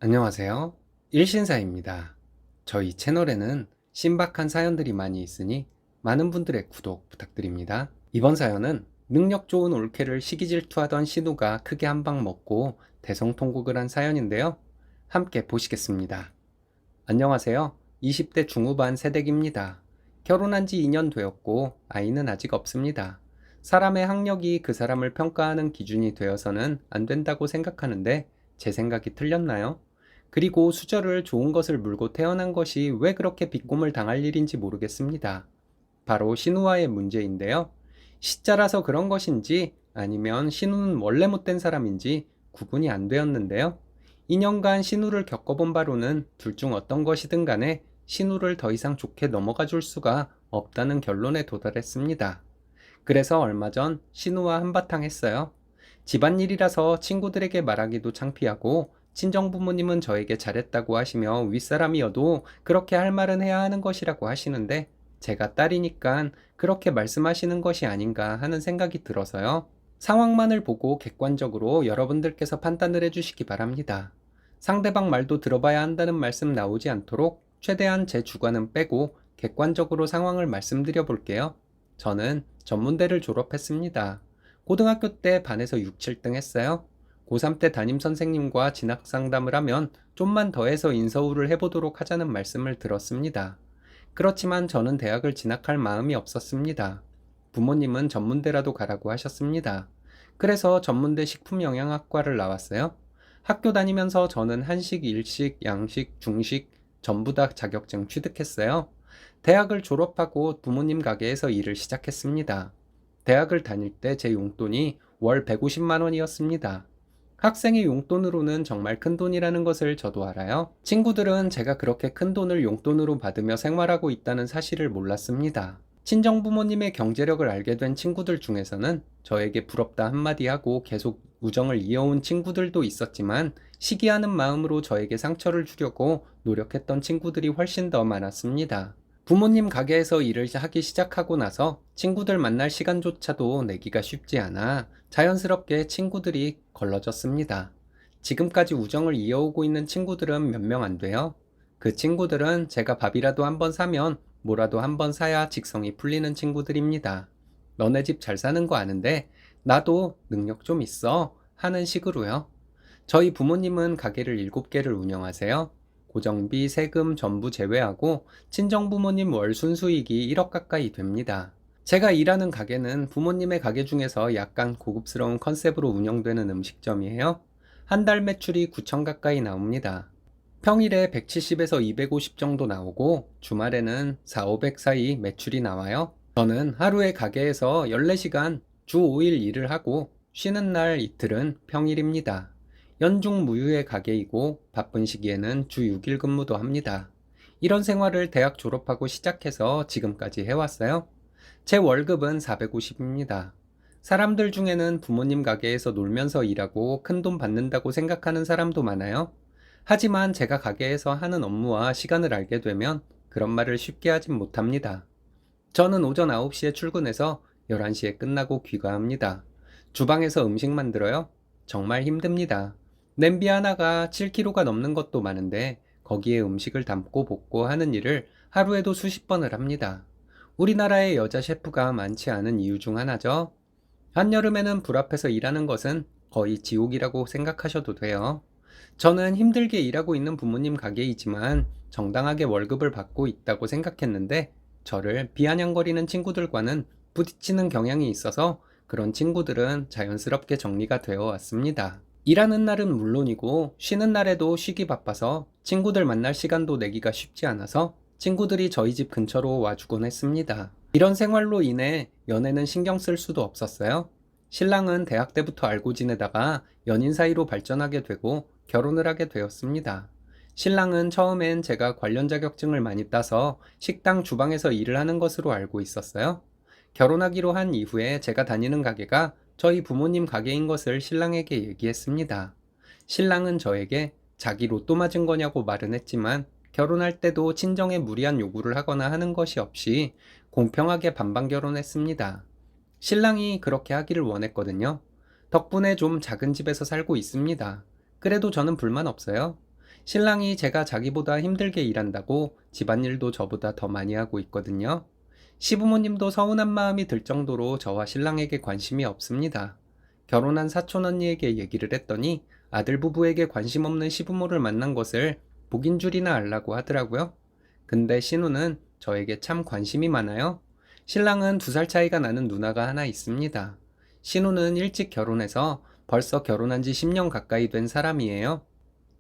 안녕하세요. 일신사입니다. 저희 채널에는 신박한 사연들이 많이 있으니 많은 분들의 구독 부탁드립니다. 이번 사연은 능력 좋은 올케를 시기 질투하던 신우가 크게 한 방 먹고 대성통곡을 한 사연인데요. 함께 보시겠습니다. 안녕하세요. 20대 중후반 새댁입니다. 결혼한 지 2년 되었고 아이는 아직 없습니다. 사람의 학력이 그 사람을 평가하는 기준이 되어서는 안 된다고 생각하는데 제 생각이 틀렸나요? 그리고 수저를 좋은 것을 물고 태어난 것이 왜 그렇게 비꼼을 당할 일인지 모르겠습니다. 바로 신우와의 문제인데요. 시자라서 그런 것인지 아니면 신우는 원래 못된 사람인지 구분이 안 되었는데요. 2년간 신우를 겪어본 바로는 둘 중 어떤 것이든 간에 신우를 더 이상 좋게 넘어가 줄 수가 없다는 결론에 도달했습니다. 그래서 얼마 전 신우와 한바탕 했어요. 집안일이라서 친구들에게 말하기도 창피하고 친정 부모님은 저에게 잘했다고 하시며 윗사람이어도 그렇게 할 말은 해야 하는 것이라고 하시는데 제가 딸이니까 그렇게 말씀하시는 것이 아닌가 하는 생각이 들어서요. 상황만을 보고 객관적으로 여러분들께서 판단을 해주시기 바랍니다. 상대방 말도 들어봐야 한다는 말씀 나오지 않도록 최대한 제 주관은 빼고 객관적으로 상황을 말씀드려 볼게요. 저는 전문대를 졸업했습니다. 고등학교 때 반에서 6, 7등 했어요. 고3 때 담임 선생님과 진학 상담을 하면 좀만 더 해서 인서울을 해보도록 하자는 말씀을 들었습니다. 그렇지만 저는 대학을 진학할 마음이 없었습니다. 부모님은 전문대라도 가라고 하셨습니다. 그래서 전문대 식품영양학과를 나왔어요. 학교 다니면서 저는 한식, 일식, 양식, 중식 전부 다 자격증 취득했어요. 대학을 졸업하고 부모님 가게에서 일을 시작했습니다. 대학을 다닐 때 제 용돈이 월 150만 원이었습니다. 학생의 용돈으로는 정말 큰 돈이라는 것을 저도 알아요. 친구들은 제가 그렇게 큰 돈을 용돈으로 받으며 생활하고 있다는 사실을 몰랐습니다. 친정 부모님의 경제력을 알게 된 친구들 중에서는 저에게 부럽다 한마디 하고 계속 우정을 이어온 친구들도 있었지만 시기하는 마음으로 저에게 상처를 주려고 노력했던 친구들이 훨씬 더 많았습니다. 부모님 가게에서 일을 하기 시작하고 나서 친구들 만날 시간조차도 내기가 쉽지 않아 자연스럽게 친구들이 걸러졌습니다. 지금까지 우정을 이어오고 있는 친구들은 몇 명 안 돼요. 그 친구들은 제가 밥이라도 한번 사면 뭐라도 한번 사야 직성이 풀리는 친구들입니다. 너네 집 잘 사는 거 아는데 나도 능력 좀 있어 하는 식으로요. 저희 부모님은 가게를 7개를 운영하세요. 고정비, 세금 전부 제외하고 친정 부모님 월 순수익이 1억 가까이 됩니다. 제가 일하는 가게는 부모님의 가게 중에서 약간 고급스러운 컨셉으로 운영되는 음식점이에요. 한 달 매출이 9천 가까이 나옵니다. 평일에 170에서 250 정도 나오고 주말에는 4, 500 사이 매출이 나와요. 저는 하루에 가게에서 14시간 주 5일 일을 하고 쉬는 날 이틀은 평일입니다. 연중 무휴의 가게이고 바쁜 시기에는 주 6일 근무도 합니다. 이런 생활을 대학 졸업하고 시작해서 지금까지 해왔어요. 제 월급은 450입니다. 사람들 중에는 부모님 가게에서 놀면서 일하고 큰돈 받는다고 생각하는 사람도 많아요. 하지만 제가 가게에서 하는 업무와 시간을 알게 되면 그런 말을 쉽게 하진 못합니다. 저는 오전 9시에 출근해서 11시에 끝나고 귀가합니다. 주방에서 음식 만들어요? 정말 힘듭니다. 냄비 하나가 7kg가 넘는 것도 많은데 거기에 음식을 담고 볶고 하는 일을 하루에도 수십 번을 합니다. 우리나라의 여자 셰프가 많지 않은 이유 중 하나죠. 한여름에는 불 앞에서 일하는 것은 거의 지옥이라고 생각하셔도 돼요. 저는 힘들게 일하고 있는 부모님 가게이지만 정당하게 월급을 받고 있다고 생각했는데 저를 비아냥거리는 친구들과는 부딪히는 경향이 있어서 그런 친구들은 자연스럽게 정리가 되어 왔습니다. 일하는 날은 물론이고 쉬는 날에도 쉬기 바빠서 친구들 만날 시간도 내기가 쉽지 않아서 친구들이 저희 집 근처로 와주곤 했습니다. 이런 생활로 인해 연애는 신경 쓸 수도 없었어요. 신랑은 대학 때부터 알고 지내다가 연인 사이로 발전하게 되고 결혼을 하게 되었습니다. 신랑은 처음엔 제가 관련 자격증을 많이 따서 식당 주방에서 일을 하는 것으로 알고 있었어요. 결혼하기로 한 이후에 제가 다니는 가게가 저희 부모님 가게인 것을 신랑에게 얘기했습니다. 신랑은 저에게 자기 로또 맞은 거냐고 말은 했지만 결혼할 때도 친정에 무리한 요구를 하거나 하는 것이 없이 공평하게 반반 결혼했습니다. 신랑이 그렇게 하기를 원했거든요. 덕분에 좀 작은 집에서 살고 있습니다. 그래도 저는 불만 없어요. 신랑이 제가 자기보다 힘들게 일한다고 집안일도 저보다 더 많이 하고 있거든요. 시부모님도 서운한 마음이 들 정도로 저와 신랑에게 관심이 없습니다. 결혼한 사촌 언니에게 얘기를 했더니 아들 부부에게 관심 없는 시부모를 만난 것을 복인 줄이나 알라고 하더라고요. 근데 신우는 저에게 참 관심이 많아요. 신랑은 2살 차이가 나는 누나가 하나 있습니다. 신우는 일찍 결혼해서 벌써 결혼한 지 10년 가까이 된 사람이에요.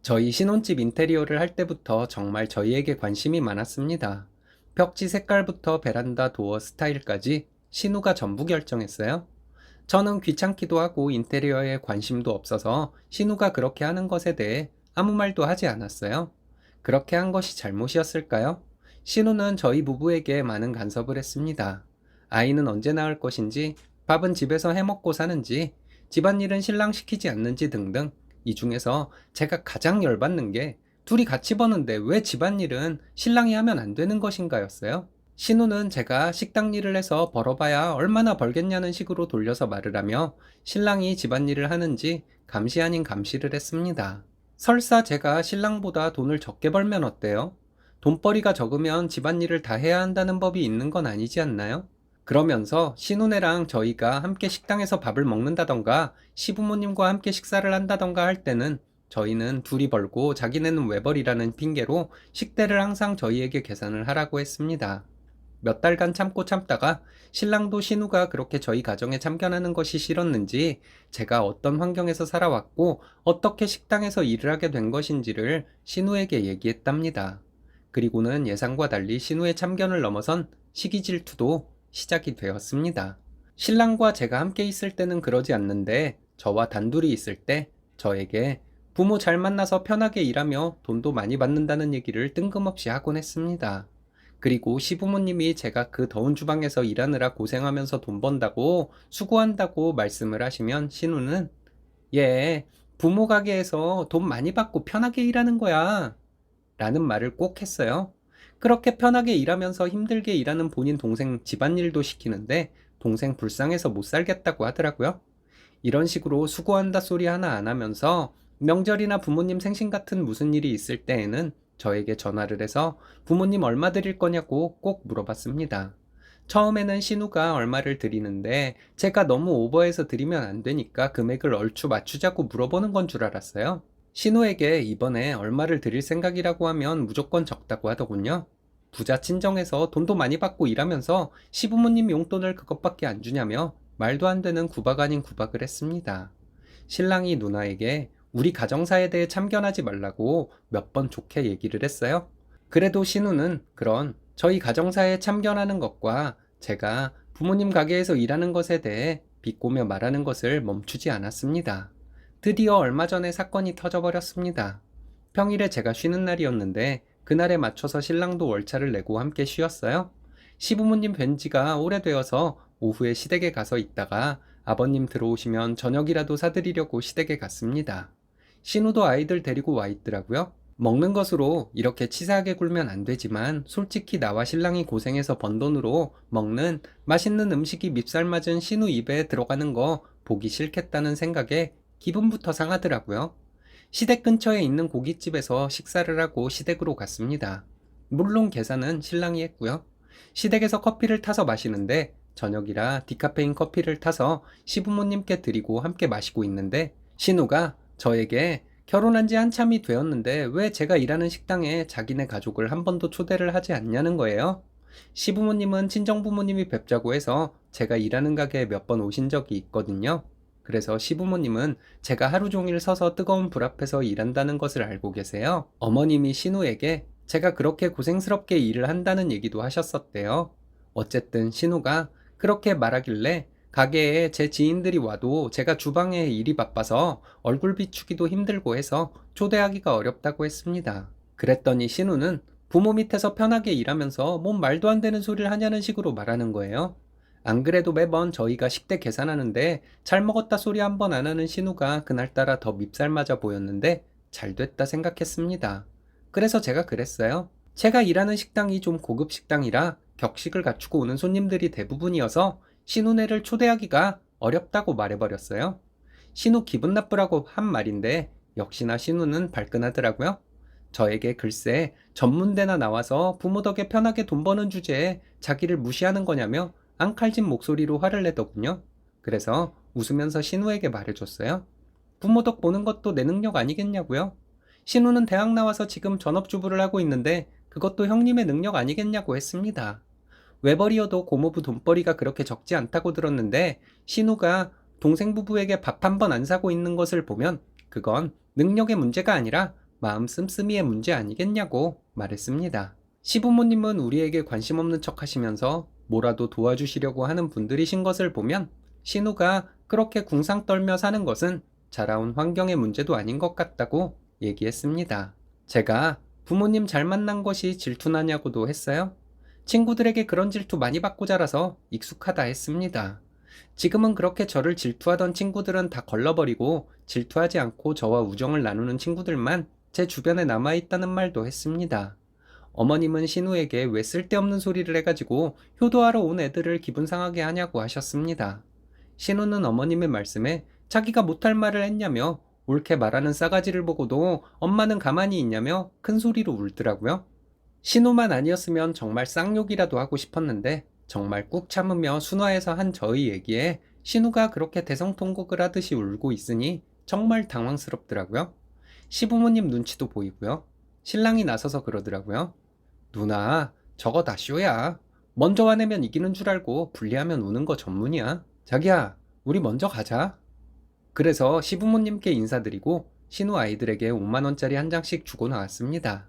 저희 신혼집 인테리어를 할 때부터 정말 저희에게 관심이 많았습니다. 벽지 색깔부터 베란다 도어 스타일까지 신우가 전부 결정했어요. 저는 귀찮기도 하고 인테리어에 관심도 없어서 신우가 그렇게 하는 것에 대해 아무 말도 하지 않았어요. 그렇게 한 것이 잘못이었을까요? 신우는 저희 부부에게 많은 간섭을 했습니다. 아이는 언제 낳을 것인지, 밥은 집에서 해먹고 사는지, 집안일은 신랑 시키지 않는지 등등. 이 중에서 제가 가장 열받는 게 둘이 같이 버는데 왜 집안일은 신랑이 하면 안 되는 것인가였어요. 신우는 제가 식당 일을 해서 벌어봐야 얼마나 벌겠냐는 식으로 돌려서 말을 하며 신랑이 집안일을 하는지 감시 아닌 감시를 했습니다. 설사 제가 신랑보다 돈을 적게 벌면 어때요? 돈벌이가 적으면 집안일을 다 해야 한다는 법이 있는 건 아니지 않나요? 그러면서 신우네랑 저희가 함께 식당에서 밥을 먹는다던가 시부모님과 함께 식사를 한다던가 할 때는 저희는 둘이 벌고 자기네는 왜 벌이라는 핑계로 식대를 항상 저희에게 계산을 하라고 했습니다. 몇 달간 참고 참다가 신랑도 신우가 그렇게 저희 가정에 참견하는 것이 싫었는지 제가 어떤 환경에서 살아왔고 어떻게 식당에서 일을 하게 된 것인지를 신우에게 얘기했답니다. 그리고는 예상과 달리 신우의 참견을 넘어선 시기 질투도 시작이 되었습니다. 신랑과 제가 함께 있을 때는 그러지 않는데 저와 단둘이 있을 때 저에게 부모 잘 만나서 편하게 일하며 돈도 많이 받는다는 얘기를 뜬금없이 하곤 했습니다. 그리고 시부모님이 제가 그 더운 주방에서 일하느라 고생하면서 돈 번다고 수고한다고 말씀을 하시면 신우는 얘 부모 가게에서 돈 많이 받고 편하게 일하는 거야 라는 말을 꼭 했어요. 그렇게 편하게 일하면서 힘들게 일하는 본인 동생 집안일도 시키는데 동생 불쌍해서 못 살겠다고 하더라고요. 이런 식으로 수고한다 소리 하나 안 하면서 명절이나 부모님 생신 같은 무슨 일이 있을 때에는 저에게 전화를 해서 부모님 얼마 드릴 거냐고 꼭 물어봤습니다. 처음에는 신우가 얼마를 드리는데 제가 너무 오버해서 드리면 안 되니까 금액을 얼추 맞추자고 물어보는 건 줄 알았어요. 신우에게 이번에 얼마를 드릴 생각이라고 하면 무조건 적다고 하더군요. 부자 친정에서 돈도 많이 받고 일하면서 시부모님 용돈을 그것밖에 안 주냐며 말도 안 되는 구박 아닌 구박을 했습니다. 신랑이 누나에게 우리 가정사에 대해 참견하지 말라고 몇 번 좋게 얘기를 했어요. 그래도 신우는 그런 저희 가정사에 참견하는 것과 제가 부모님 가게에서 일하는 것에 대해 비꼬며 말하는 것을 멈추지 않았습니다. 드디어 얼마 전에 사건이 터져버렸습니다. 평일에 제가 쉬는 날이었는데 그날에 맞춰서 신랑도 월차를 내고 함께 쉬었어요. 시부모님 뵌 지가 오래되어서 오후에 시댁에 가서 있다가 아버님 들어오시면 저녁이라도 사드리려고 시댁에 갔습니다. 신우도 아이들 데리고 와 있더라고요. 먹는 것으로 이렇게 치사하게 굴면 안 되지만 솔직히 나와 신랑이 고생해서 번 돈으로 먹는 맛있는 음식이 밉살 맞은 신우 입에 들어가는 거 보기 싫겠다는 생각에 기분부터 상하더라고요. 시댁 근처에 있는 고깃집에서 식사를 하고 시댁으로 갔습니다. 물론 계산은 신랑이 했고요. 시댁에서 커피를 타서 마시는데 저녁이라 디카페인 커피를 타서 시부모님께 드리고 함께 마시고 있는데 신우가 저에게 결혼한 지 한참이 되었는데 왜 제가 일하는 식당에 자기네 가족을 한 번도 초대를 하지 않냐는 거예요. 시부모님은 친정부모님이 뵙자고 해서 제가 일하는 가게에 몇 번 오신 적이 있거든요. 그래서 시부모님은 제가 하루 종일 서서 뜨거운 불 앞에서 일한다는 것을 알고 계세요. 어머님이 신우에게 제가 그렇게 고생스럽게 일을 한다는 얘기도 하셨었대요. 어쨌든 신우가 그렇게 말하길래 가게에 제 지인들이 와도 제가 주방에 일이 바빠서 얼굴 비추기도 힘들고 해서 초대하기가 어렵다고 했습니다. 그랬더니 신우는 부모 밑에서 편하게 일하면서 뭔 말도 안 되는 소리를 하냐는 식으로 말하는 거예요. 안 그래도 매번 저희가 식대 계산하는데 잘 먹었다 소리 한 번 안 하는 신우가 그날따라 더 밉살 맞아 보였는데 잘 됐다 생각했습니다. 그래서 제가 그랬어요. 제가 일하는 식당이 좀 고급 식당이라 격식을 갖추고 오는 손님들이 대부분이어서 신우네를 초대하기가 어렵다고 말해버렸어요. 신우 기분 나쁘라고 한 말인데 역시나 신우는 발끈하더라고요. 저에게 글쎄 전문대나 나와서 부모 덕에 편하게 돈 버는 주제에 자기를 무시하는 거냐며 앙칼진 목소리로 화를 내더군요. 그래서 웃으면서 신우에게 말해줬어요. 부모 덕 보는 것도 내 능력 아니겠냐고요? 신우는 대학 나와서 지금 전업주부를 하고 있는데 그것도 형님의 능력 아니겠냐고 했습니다. 외벌이여도 고모부 돈벌이가 그렇게 적지 않다고 들었는데 신우가 동생 부부에게 밥 한 번 안 사고 있는 것을 보면 그건 능력의 문제가 아니라 마음 씀씀이의 문제 아니겠냐고 말했습니다. 시부모님은 우리에게 관심 없는 척 하시면서 뭐라도 도와주시려고 하는 분들이신 것을 보면 신우가 그렇게 궁상 떨며 사는 것은 자라온 환경의 문제도 아닌 것 같다고 얘기했습니다. 제가 부모님 잘 만난 것이 질투나냐고도 했어요. 친구들에게 그런 질투 많이 받고 자라서 익숙하다 했습니다. 지금은 그렇게 저를 질투하던 친구들은 다 걸러버리고 질투하지 않고 저와 우정을 나누는 친구들만 제 주변에 남아있다는 말도 했습니다. 어머님은 신우에게 왜 쓸데없는 소리를 해가지고 효도하러 온 애들을 기분 상하게 하냐고 하셨습니다. 신우는 어머님의 말씀에 자기가 못할 말을 했냐며 옳게 말하는 싸가지를 보고도 엄마는 가만히 있냐며 큰 소리로 울더라고요. 신우만 아니었으면 정말 쌍욕이라도 하고 싶었는데 정말 꾹 참으며 순화해서 한 저의 얘기에 신우가 그렇게 대성통곡을 하듯이 울고 있으니 정말 당황스럽더라고요. 시부모님 눈치도 보이고요. 신랑이 나서서 그러더라고요. 누나, 저거 다 쇼야. 먼저 화내면 이기는 줄 알고 분리하면 우는 거 전문이야. 자기야, 우리 먼저 가자. 그래서 시부모님께 인사드리고 신우 아이들에게 5만 원짜리 한 장씩 주고 나왔습니다.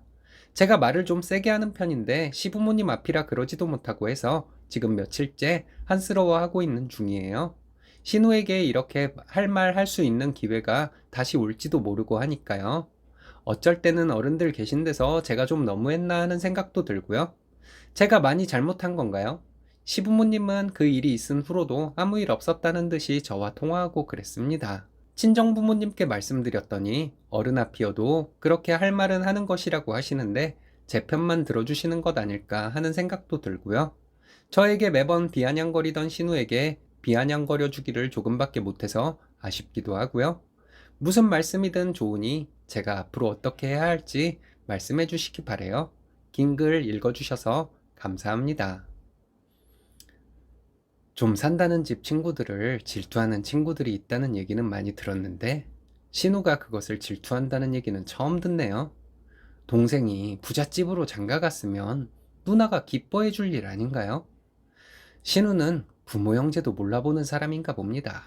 제가 말을 좀 세게 하는 편인데 시부모님 앞이라 그러지도 못하고 해서 지금 며칠째 한스러워하고 있는 중이에요. 신우에게 이렇게 할 말 할 수 있는 기회가 다시 올지도 모르고 하니까요. 어쩔 때는 어른들 계신 데서 제가 좀 너무했나 하는 생각도 들고요. 제가 많이 잘못한 건가요? 시부모님은 그 일이 있은 후로도 아무 일 없었다는 듯이 저와 통화하고 그랬습니다. 친정부모님께 말씀드렸더니 어른 앞이어도 그렇게 할 말은 하는 것이라고 하시는데 제 편만 들어주시는 것 아닐까 하는 생각도 들고요. 저에게 매번 비아냥거리던 신우에게 비아냥거려 주기를 조금밖에 못해서 아쉽기도 하고요. 무슨 말씀이든 좋으니 제가 앞으로 어떻게 해야 할지 말씀해 주시기 바래요. 긴 글 읽어주셔서 감사합니다. 좀 산다는 집 친구들을 질투하는 친구들이 있다는 얘기는 많이 들었는데 신우가 그것을 질투한다는 얘기는 처음 듣네요. 동생이 부잣집으로 장가갔으면 누나가 기뻐해 줄 일 아닌가요? 신우는 부모 형제도 몰라보는 사람인가 봅니다.